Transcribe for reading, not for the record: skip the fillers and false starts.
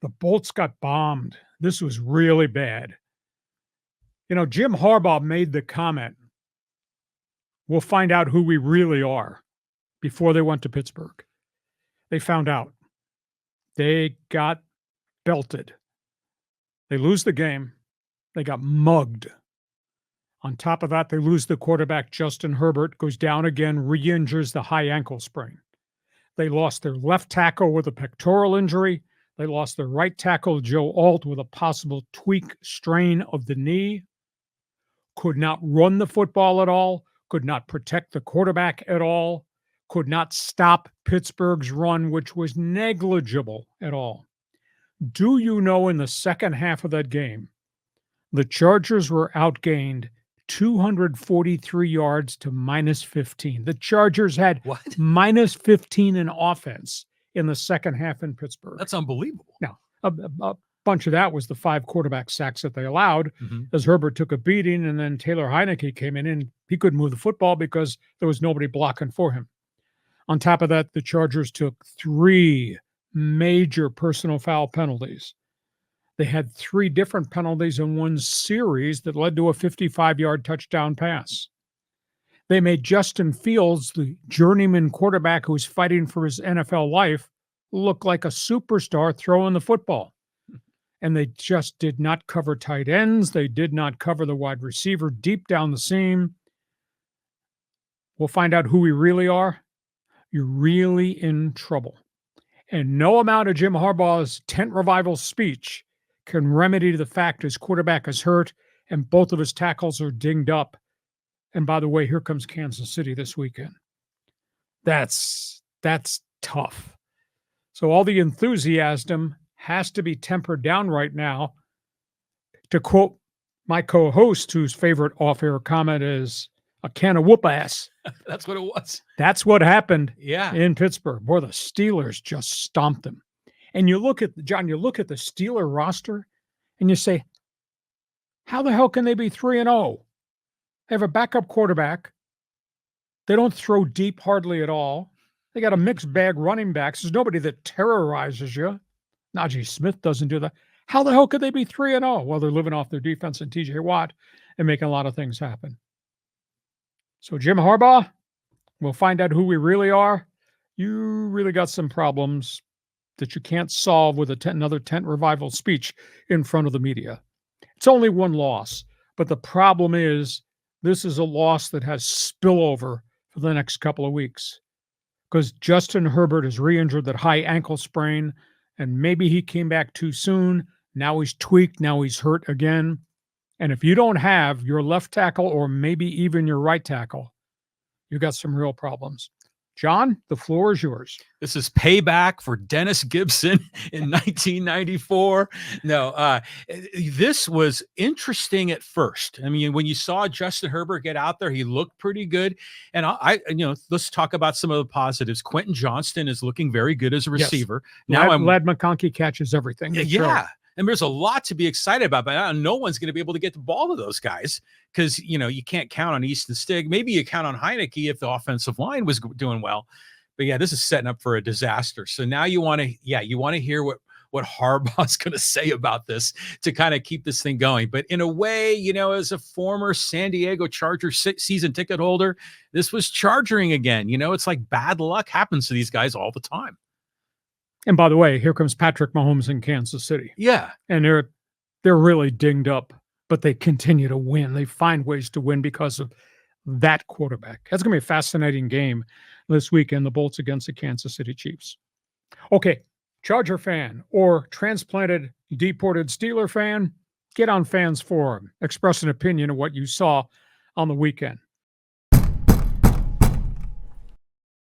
The Bolts got bombed. This was really bad. Jim Harbaugh made the comment, we'll find out who we really are, before they went to Pittsburgh. They found out. They got belted. They lose the game. They got mugged. On top of that, they lose the quarterback, Justin Herbert, goes down again, re-injures the high ankle sprain. They lost their left tackle with a pectoral injury. They lost their right tackle, Joe Alt, with a possible tweak strain of the knee. Could not run the football at all, could not protect the quarterback at all, could not stop Pittsburgh's run, which was negligible at all. Do you know in the second half of that game, the Chargers were outgained 243 yards to minus 15. The Chargers had minus 15 in offense in the second half in Pittsburgh. That's unbelievable. Now, a bunch of that was the 5 quarterback sacks that they allowed as Herbert took a beating, and then Taylor Heineke came in and he couldn't move the football because there was nobody blocking for him. On top of that, the Chargers took 3 major personal foul penalties. They had 3 different penalties in one series that led to a 55-yard touchdown pass. They made Justin Fields, the journeyman quarterback who was fighting for his NFL life, look like a superstar throwing the football. And they just did not cover tight ends. They did not cover the wide receiver deep down the seam. We'll find out who we really are. You're really in trouble. And no amount of Jim Harbaugh's tent revival speech can remedy the fact his quarterback is hurt and both of his tackles are dinged up. And by the way, here comes Kansas City this weekend. That's tough. So all the enthusiasm has to be tempered down right now. To quote my co-host, whose favorite off-air comment is a can of whoop ass. That's what it was. That's what happened in Pittsburgh. Boy, the Steelers just stomped them. And you look at the Steeler roster and you say, how the hell can they be 3-0? They have a backup quarterback. They don't throw deep hardly at all. They got a mixed bag running backs. There's nobody that terrorizes you. Najee Smith doesn't do that. How the hell could they be 3-0? Well, they're living off their defense and TJ Watt and making a lot of things happen. So Jim Harbaugh, we'll find out who we really are. You really got some problems that you can't solve with another tent revival speech in front of the media. It's only one loss, but the problem is this is a loss that has spillover for the next couple of weeks because Justin Herbert is re-injured that high ankle sprain, and maybe he came back too soon. Now he's tweaked. Now he's hurt again. And if you don't have your left tackle or maybe even your right tackle, you got some real problems. John, the floor is yours. This is payback for Dennis Gibson in 1994. No, this was interesting at first. I mean, when you saw Justin Herbert get out there, he looked pretty good. And let's talk about some of the positives. Quentin Johnston is looking very good as a receiver. Yes. Now Lad McConkey catches everything. Yeah. And there's a lot to be excited about, but no one's going to be able to get the ball to those guys because, you can't count on Easton Stick. Maybe you count on Heineke if the offensive line was doing well. But yeah, this is setting up for a disaster. So now you want to hear what Harbaugh's going to say about this to kind of keep this thing going. But in a way, as a former San Diego Chargers season ticket holder, this was charging again. It's like bad luck happens to these guys all the time. And by the way, here comes Patrick Mahomes in Kansas City. Yeah. And they're really dinged up, but they continue to win. They find ways to win because of that quarterback. That's going to be a fascinating game this weekend, the Bolts against the Kansas City Chiefs. Okay, Charger fan or transplanted, deported Steeler fan, get on Fans Forum. Express an opinion of what you saw on the weekend.